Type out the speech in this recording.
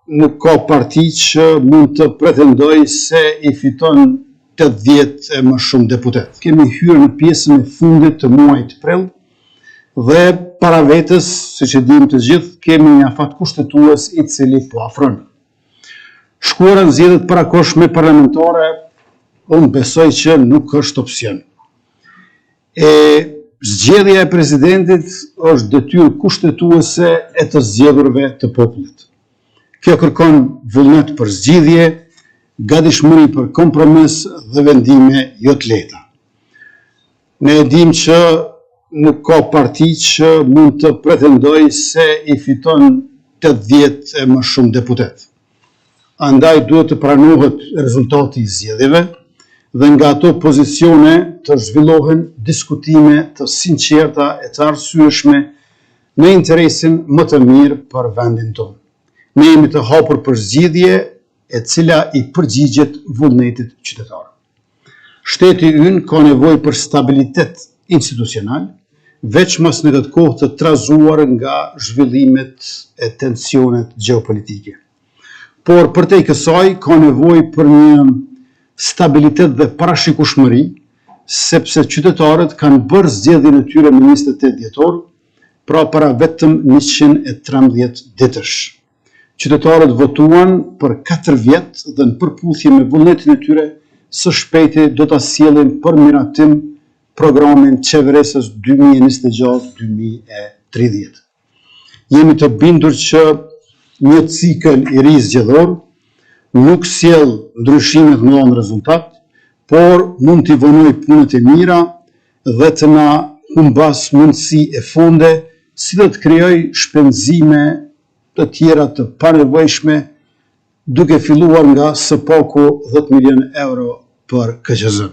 nuk ka parti që mund të pretendoj se i fiton 80 e më shumë deputet. Kemi hyrë në pjesën e fundit të muajit prill dhe para vetës, siç e dimë të gjithë, kemi një afat kushtetues i cili po afron. Shkuara në zgjedhjet parakohshme parlamentare, unë besoj që nuk është opsion. Zgjedhja e presidentit është detyrë kushtetuese e të zgjedhurve të popullit. Kjo kërkon vullnet për zgjidhje, gatishmëri për kompromis dhe vendime jo të lehta. Ne e dimë që nuk ka parti që mund të pretendoj se i fiton 80 e më shumë deputet. Andaj duhet të pranohet rezultati i zgjedhjeve dhe nga ato pozicione të zhvillohen diskutime të sinqerta e të arsyeshme në interesin më të mirë për vendin tonë. Ne jemi të hapur për zgjidhje e cila i përgjigjet vullnetit qytetar. Shteti ynë ka nevojë për stabilitet institucional, veçmas në këtë kohë të trazuar nga zhvillimet e tensionet gjeopolitike. Por përtej kësaj ka nevojë për një stabilitet dhe parashikueshmëri, sepse qytetarët kanë bërë zgjedhjen e tyre në 28 dhjetor, pra para vetëm 113 ditësh. Qytetarët votuan për 4 vjet dhe në përputhje me vullnetin e tyre, së shpejti do ta sjellin për miratim programin qeverisës 2026-2030. Jemi të bindur që një cikël i ri zgjedhor nuk sjell ndryshime të mëdha në rezultat, por mund t'i vonojë punët e mira dhe të na humbas mundësi e fonde, si dhe të krijojë shpenzime të tjera të panevojshme, duke filluar nga së paku 10 milion euro për KQZ.